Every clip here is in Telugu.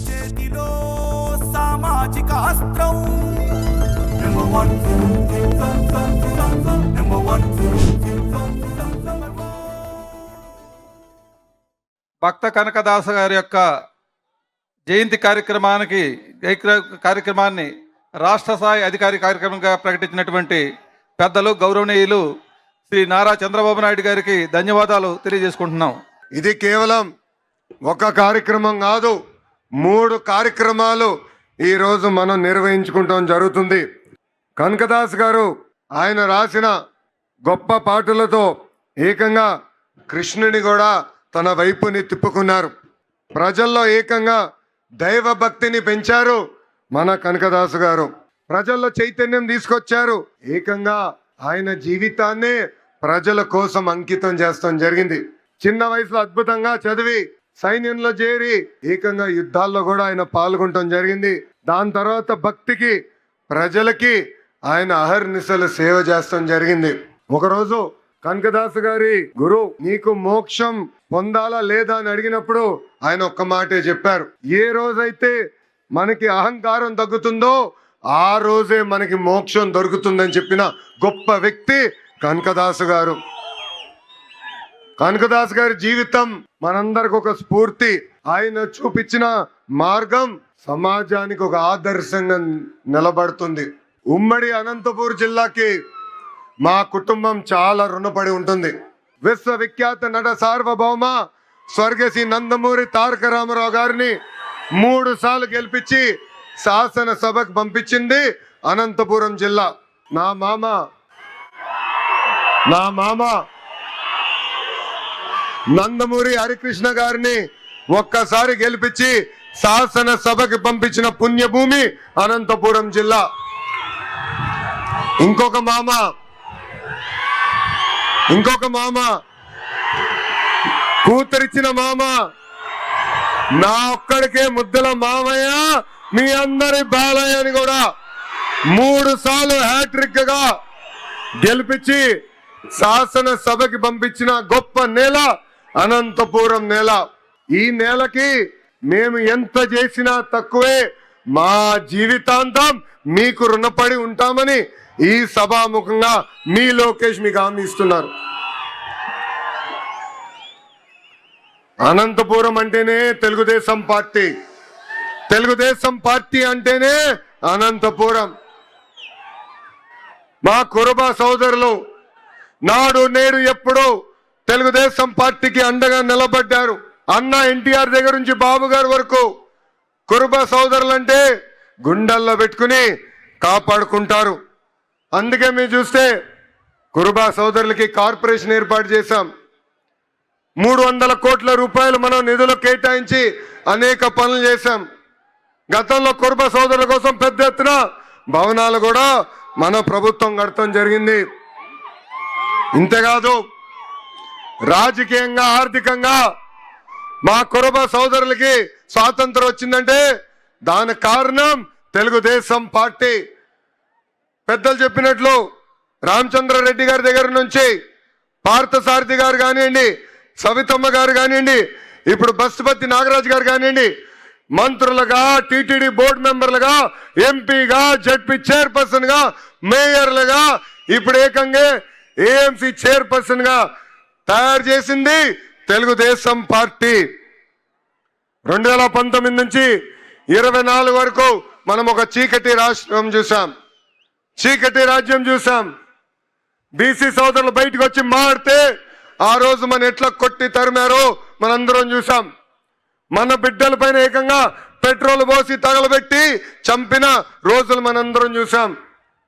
చేతిలో సామాజిక అస్త్రం భక్త కనకదాస గారి యొక్క జయంతి కార్యక్రమాన్ని రాష్ట్ర స్థాయి అధికారి కార్యక్రమంగా ప్రకటించినటువంటి పెద్దలు గౌరవనీయులు శ్రీ నారా చంద్రబాబు నాయుడు గారికి ధన్యవాదాలు తెలియజేసుకుంటున్నాం. ఇది కేవలం ఒక కార్యక్రమం కాదు, 3 కార్యక్రమాలు ఈరోజు మనం నిర్వహించుకుంటాం జరుగుతుంది. కనకదాస్ గారు ఆయన రాసిన గొప్ప పాటలతో ఏకంగా కృష్ణుని కూడా తన వైపుని తిప్పుకున్నారు. ప్రజల్లో ఏకంగా దైవ భక్తిని పెంచారు మన కనకదాసు గారు. ప్రజల్లో చైతన్యం తీసుకొచ్చారు. ఏకంగా ఆయన జీవితాన్నే ప్రజల కోసం అంకితం చేస్తాం జరిగింది. చిన్న వయసులో అద్భుతంగా చదివి సైన్యంలో చేరి ఏకంగా యుద్ధాల్లో కూడా ఆయన పాల్గొనడం జరిగింది. దాని తర్వాత భక్తికి ప్రజలకి ఆయన అహర్నిశలు సేవ చేస్తాం జరిగింది. ఒకరోజు కనకదాసు గారి గురు నీకు మోక్షం పొందాలా లేదా అని అడిగినప్పుడు ఆయన ఒక్క మాటే చెప్పారు, ఏ రోజైతే మనకి అహంకారం తగ్గుతుందో ఆ రోజే మనకి మోక్షం దొరుకుతుందని చెప్పిన గొప్ప వ్యక్తి కనకదాసు గారు. కనకదాస్ గారి జీవితం మనందరికి ఒక స్ఫూర్తి. ఆయన చూపించిన మార్గం సమాజానికి ఒక ఆదర్శంగా నిలబడుతుంది. ఉమ్మడి అనంతపూర్ జిల్లాకి మా కుటుంబం చాలా రుణపడి ఉంటుంది. విశ్వవిఖ్యాత నట సార్వభౌమ స్వర్గశ్రీ నందమూరి తారక రామారావు గారిని 3 సార్లు గెలిపించి శాసనసభకు పంపించింది అనంతపురం జిల్లా. నా మామ నందమూరి హరికృష్ణ గారిని ఒక్కసారి గెలిపించి శాసనసభకి పంపించిన పుణ్యభూమి అనంతపురం జిల్లా. ఇంకొక మామ కూతురిచ్చిన మామ నా ఒక్కడికే ముద్దుల మామయ్య మీ అందరి బాలయ్య అని కూడా 3 సార్లు హ్యాట్రిక్ గా గెలిపించి శాసనసభకి పంపించిన గొప్ప నేల అనంతపురం నేల. ఈ నేలకి మేము ఎంత చేసినా తక్కువే. మా జీవితాంతం మీకు రుణపడి ఉంటామని ఈ సభాముఖంగా మీ లోకేష్ మీకు హామీ ఇస్తున్నారు. అనంతపురం అంటేనే తెలుగుదేశం పార్టీ అంటేనే అనంతపురం. మా కురుబ సోదరులు నాడు నేడు ఎప్పుడూ తెలుగుదేశం పార్టీకి అండగా నిలబడ్డారు. అన్న ఎన్టీఆర్ దగ్గర నుంచి బాబు గారి వరకు కురుబ సోదరులంటే గుండెల్లో పెట్టుకుని కాపాడుకుంటారు. అందుకే మీరు చూస్తే కురుబ సోదరులకి కార్పొరేషన్ ఏర్పాటు చేశాం. 300 కోట్ల రూపాయలు మనం నిధులు కేటాయించి అనేక పనులు చేశాం. గతంలో కురుబ సోదరుల కోసం పెద్ద ఎత్తున భవనాలు కూడా మన ప్రభుత్వం కడతాం జరిగింది. ఇంతేకాదు రాజకీయంగా ఆర్థికంగా మా కురుబ సోదరులకి స్వాతంత్రం వచ్చిందంటే దానికి కారణం తెలుగుదేశం పార్టీ. పెద్దలు చెప్పినట్లు రామచంద్రారెడ్డి గారి దగ్గర నుంచి పార్థసారథి గారు కానివ్వండి, సవితమ్మ గారు కానివ్వండి, ఇప్పుడు బస్సుపతి నాగరాజు గారు కానివ్వండి, మంత్రులుగా, టీటీడీ బోర్డు మెంబర్లుగా, ఎంపీగా, జడ్పీ చైర్పర్సన్ గా, మేయర్లుగా, ఇప్పుడు ఏకంగా ఏఎంసీ చైర్పర్సన్ గా తయారు చేసింది తెలుగుదేశం పార్టీ. 2019 నుంచి 24 వరకు మనం ఒక చీకటి రాజ్యం చూసాం. బీసీ సోదరులు బయటకు వచ్చి మాడితే ఆ రోజు మన ఎట్లా కొట్టి తరిమారో మనందరం చూసాం. మన బిడ్డల పైన ఏకంగా పెట్రోల్ పోసి తగలబెట్టి చంపిన రోజులు మనందరం చూసాం.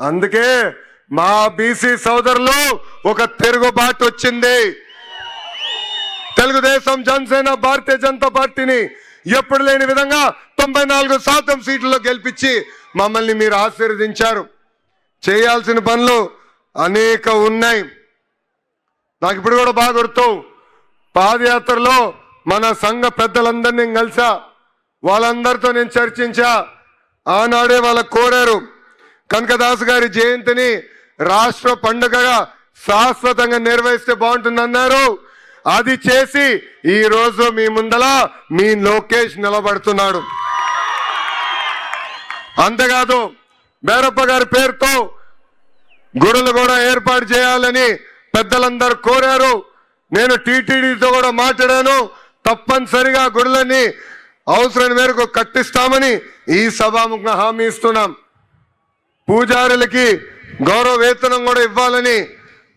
అందుకే మా బీసీ సోదరులు ఒక తిరుగుబాటు వచ్చింది. తెలుగుదేశం, జనసేన, భారతీయ జనతా పార్టీని ఎప్పుడు లేని విధంగా 94% సీట్లలో గెలిపించి మమ్మల్ని మీరు ఆశీర్వదించారు. చేయాల్సిన పనులు అనేక ఉన్నాయి. నాకు ఇప్పుడు కూడా బాగా గుర్తు, పాదయాత్రలో మన సంఘ పెద్దలందరినీ కలిసా, వాళ్ళందరితో నేను చర్చించా. ఆనాడే వాళ్ళకు కోరారు కనకదాసు గారి జయంతిని రాష్ట్ర పండుగగా శాశ్వతంగా నిర్వహిస్తే బాగుంటుందన్నారు. అది చేసి ఈ రోజు మీ ముందల మీ లోకేష్ నిలబడుతున్నాడు. అంతేకాదు బేరప్ప గారి పేరుతో గుడులు కూడా ఏర్పాటు చేయాలని పెద్దలందరూ కోరారు. నేను టీటీడీతో కూడా మాట్లాడాను. తప్పనిసరిగా గుడులని అవసరం మేరకు కట్టిస్తామని ఈ సభాముఖంగా హామీ ఇస్తున్నాం. పూజారులకి గౌరవ వేతనం కూడా ఇవ్వాలని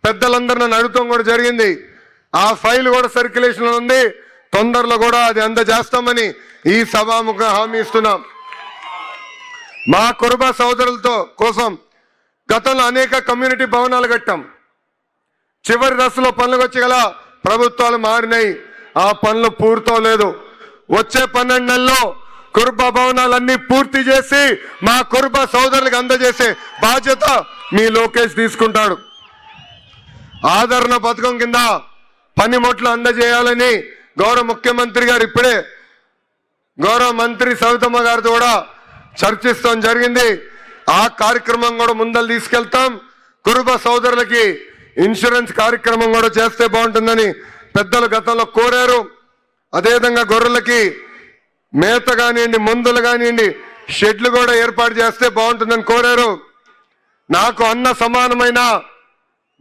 పెద్దలందరూ నన్ను అడుగుతాం కూడా జరిగింది. ఆ ఫైల్ కూడా సర్క్యులేషన్ ఉంది. తొందరలో కూడా అది అందజేస్తామని ఈ సభాముఖంగా హామీ ఇస్తున్నాం. మా కురుబ సోదరులతో కోసం గతంలో అనేక కమ్యూనిటీ భవనాలు కట్టాం. చివరి దశలో పనులకు వచ్చి గల ప్రభుత్వాలు మారినాయి. ఆ పనులు పూర్తవలేదు. వచ్చే 12 నెలల్లో కురుబ భవనాలన్నీ పూర్తి చేసి మా కురుబ సోదరులకు అందజేసే బాధ్యత మీ లోకేష్ తీసుకుంటాడు. ఆదరణ పథకం కింద పనిముట్లు అందజేయాలని గౌరవ ముఖ్యమంత్రి గారు ఇప్పుడే గౌరవ మంత్రి సవితమ్మ గారితో కూడా చర్చిస్తాం జరిగింది. ఆ కార్యక్రమం కూడా ముందలు తీసుకెళ్తాం. కురుబ సోదరులకి ఇన్సూరెన్స్ కార్యక్రమం కూడా చేస్తే బాగుంటుందని పెద్దలు గతంలో కోరారు. అదేవిధంగా గొర్రెలకి మేత కానివ్వండి, మందులు కానివ్వండి, షెడ్లు కూడా ఏర్పాటు చేస్తే బాగుంటుందని కోరారు. నాకు అన్న సమానమైన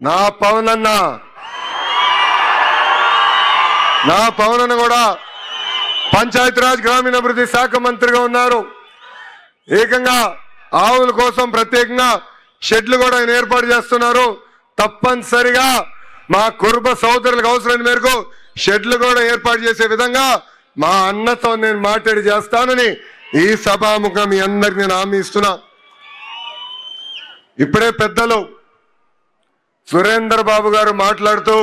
నా పవనన్న కూడా పంచాయతీరాజ్ గ్రామీణాభివృద్ధి శాఖ మంత్రిగా ఉన్నారు. ఏకంగా ఆవుల కోసం ప్రత్యేకంగా షెడ్లు కూడా ఆయన ఏర్పాటు చేస్తున్నారు. తప్పనిసరిగా మా కురుబ సోదరులకు అవసరమైన మేరకు షెడ్లు కూడా ఏర్పాటు చేసే విధంగా మా అన్నతో నేను మాట్లాడి చేస్తానని ఈ సభాముఖం మీ అందరికి నేను హామీ ఇస్తున్నా. ఇప్పుడే పెద్దలు సురేందర్ బాబు గారు మాట్లాడుతూ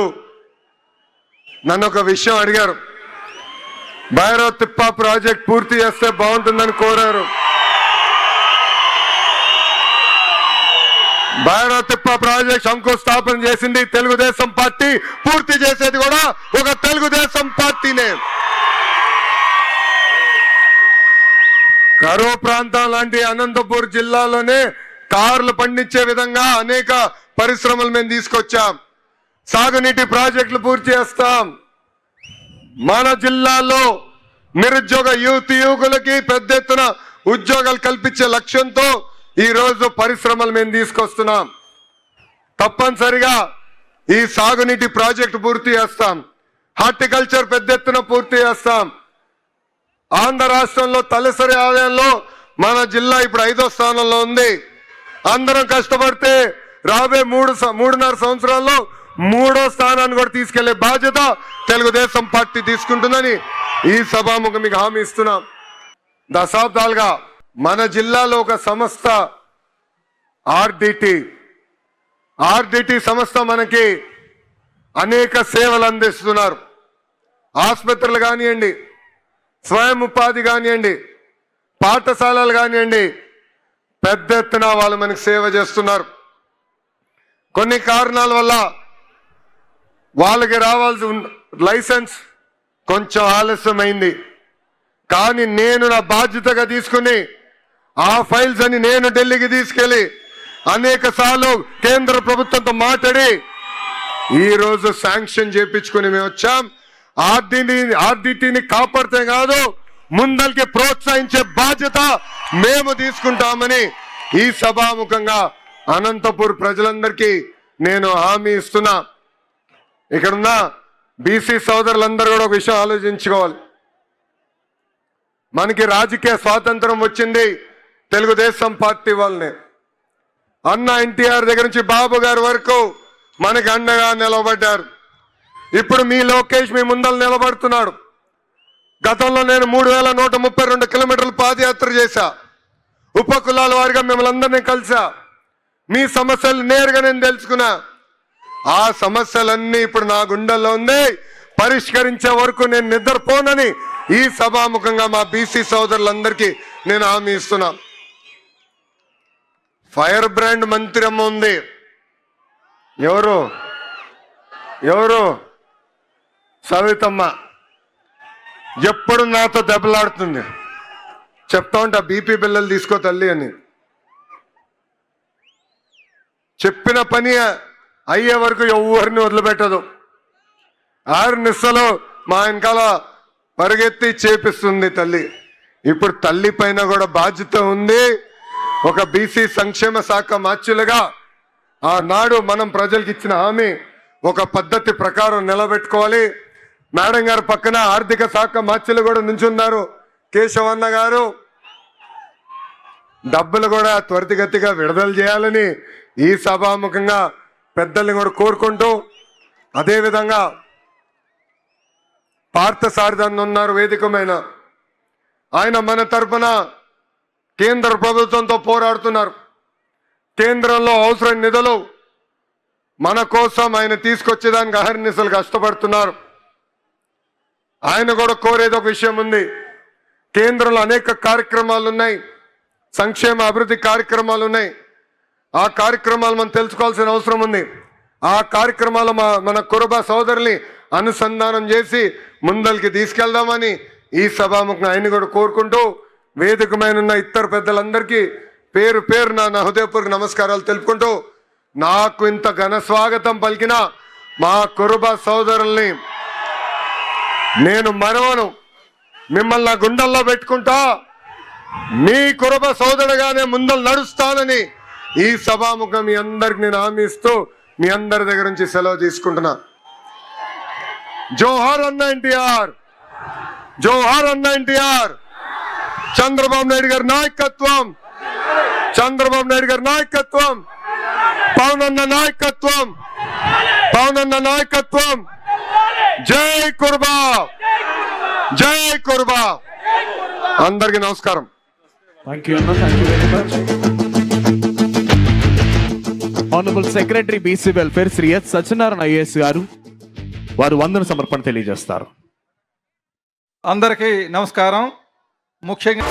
నన్ను ఒక విషయం అడిగారు. భైరవ తిప్ప ప్రాజెక్ట్ పూర్తి చేస్తే బాగుంటుందని కోరారు. భైరవ తిప్ప ప్రాజెక్ట్ శంకుస్థాపన చేసింది తెలుగుదేశం పార్టీ, పూర్తి చేసేది కూడా ఒక తెలుగుదేశం పార్టీనే. కరువు ప్రాంతం లాంటి అనంతపూర్ జిల్లాలోనే కార్లు పండించే విధంగా అనేక పరిశ్రమలు మేము తీసుకొచ్చాం. సాగునీటి ప్రాజెక్టులు పూర్తి చేస్తాం. మన జిల్లాలో నిరుద్యోగ యువకులకి పెద్ద ఎత్తున ఉద్యోగాలు కల్పించే లక్ష్యంతో ఈ రోజు పరిశ్రమలు మేము తీసుకొస్తున్నాం. తప్పనిసరిగా ఈ సాగునీటి ప్రాజెక్టు పూర్తి చేస్తాం. హార్టికల్చర్ పెద్ద ఎత్తున పూర్తి చేస్తాం. ఆంధ్ర రాష్ట్రంలో తలసరి ఆదాయంలో మన జిల్లా ఇప్పుడు 5వ స్థానంలో ఉంది. అందరం కష్టపడితే రాబోయే 3.5 సంవత్సరాల్లో 3వ స్థానాన్ని కూడా తీసుకెళ్లే బాధ్యత తెలుగుదేశం పార్టీ తీసుకుంటుందని ఈ సభాముఖం మీకు హామీ ఇస్తున్నాం. దశాబ్దాలుగా మన జిల్లాలో ఒక సంస్థ ఆర్డిటి సంస్థ మనకి అనేక సేవలు అందిస్తున్నారు. ఆసుపత్రులు కానివ్వండి, స్వయం ఉపాధి కానివ్వండి, పాఠశాలలు కానివ్వండి, పెద్ద ఎత్తున వాళ్ళు మనకి సేవ చేస్తున్నారు. కొన్ని కారణాల వల్ల వాళ్ళకి రావాల్సిన లైసెన్స్ కొంచెం ఆలస్యమైంది. కానీ నేను నా బాధ్యతగా తీసుకుని ఆ ఫైల్స్ అని నేను ఢిల్లీకి తీసుకెళ్లి అనేక సార్లు కేంద్ర ప్రభుత్వంతో మాట్లాడి ఈ రోజు శాంక్షన్ చేయించుకుని మేము వచ్చాం. ఆర్డిటిని కాపాడితే కాదు, ముందరికి ప్రోత్సహించే బాధ్యత మేము తీసుకుంటామని ఈ సభాముఖంగా అనంతపూర్ ప్రజలందరికీ నేను హామీ ఇస్తున్నా. ఇక్కడున్న బీసీ సోదరులందరూ కూడా ఒక విషయం ఆలోచించుకోవాలి. మనకి రాజకీయ స్వాతంత్రం వచ్చింది తెలుగుదేశం పార్టీ వల్లనే. అన్న ఎన్టీఆర్ దగ్గర నుంచి బాబు గారి వరకు మనకి అండగా నిలబడ్డారు. ఇప్పుడు మీ లోకేష్ మీ ముందర నిలబడుతున్నాడు. గతంలో నేను 3132 కిలోమీటర్లు పాదయాత్ర చేశా. ఉపకులాల వారిగా మిమ్మల్ని అందరినీ కలిసా. మీ సమస్యలు నేరుగా నేను తెలుసుకున్నా. ఆ సమస్యలన్నీ ఇప్పుడు నా గుండెల్లో ఉంది. పరిష్కరించే వరకు నేను నిద్రపోనని ఈ సభాముఖంగా మా బీసీ సోదరులందరికీ నేను హామీ ఇస్తున్నా. ఫైర్ బ్రాండ్ మంత్రి అమ్మ ఉంది. ఎవరు సవితమ్మ. ఎప్పుడు నాతో దెబ్బలాడుతుంది. చెప్తా ఉంటా బీపీ బిల్లలు తీసుకో తల్లి అని. చెప్పిన పని అయ్యే వరకు ఎవరిని వదిలిపెట్టదు. ఆర్నిస్సలో మా వెనకాల పరిగెత్తి చేపిస్తుంది తల్లి. ఇప్పుడు తల్లి పైన కూడా బాధ్యత ఉంది. ఒక బీసీ సంక్షేమ శాఖ మార్చులుగా ఆనాడు మనం ప్రజలకు ఇచ్చిన హామీ ఒక పద్ధతి ప్రకారం నిలబెట్టుకోవాలి. మేడం గారు పక్కన ఆర్థిక శాఖ మార్చులు కూడా నుంచున్నారు, కేశవన్న గారు. డబ్బులు కూడా త్వరితగతిగా విడుదల చేయాలని ఈ సభాముఖంగా పెద్దల్ని కూడా కోరుకుంటూ, అదేవిధంగా పార్థసారథి ఉన్నారు వేదికమైన, ఆయన మన తరపున కేంద్ర ప్రభుత్వంతో పోరాడుతున్నారు. కేంద్రంలో అవసరం నిధులు మన కోసం ఆయన తీసుకొచ్చేదానికి అహర్నిశలు కష్టపడుతున్నారు. ఆయన కూడా కోరేది ఒక విషయం ఉంది. కేంద్రంలో అనేక కార్యక్రమాలు ఉన్నాయి, సంక్షేమ అభివృద్ధి కార్యక్రమాలు ఉన్నాయి. ఆ కార్యక్రమాలు మనం తెలుసుకోవాల్సిన అవసరం ఉంది. ఆ కార్యక్రమాలు మన కురుబ సోదరుల్ని అనుసంధానం చేసి ముందరికి తీసుకెళ్దామని ఈ సభాముఖంగా ఆయన కూడా కోరుకుంటూ, వేదికమైన ఉన్న ఇతర పెద్దలందరికీ పేరు పేరు నా హృదయపూర్వక నమస్కారాలు తెలుపుకుంటూ, నాకు ఇంత ఘన స్వాగతం పలికిన మా కురుబ సోదరుల్ని నేను మరవను. మిమ్మల్ని నా గుండెల్లో పెట్టుకుంటా, మీ కురుబ సోదరుడుగానే ముందలు నడుస్తానని ఈ సభాముఖం మీ అందరికి నేను హామీ ఇస్తూ మీ అందరి దగ్గర నుంచి సెలవు తీసుకుంటున్నా. జోహార్ అన్న ఎన్టీఆర్, జోహార్ అన్న ఎన్టీఆర్. చంద్రబాబు నాయుడు గారి నాయకత్వం, చంద్రబాబు నాయుడు గారి నాయకత్వం, పవన్ అన్న నాయకత్వం, పవన్ అన్న నాయకత్వం. జై కుర్బా, జై కుర్బా. అందరికీ నమస్కారం. Thank you, Anna. Thank you very much. Honorable Secretary BC Welfare Sri H. Satyanarayana IAS గారు వారు వందన సమర్పణ తెలియజేస్తారు. అందరికీ నమస్కారం. ముఖ్యంగా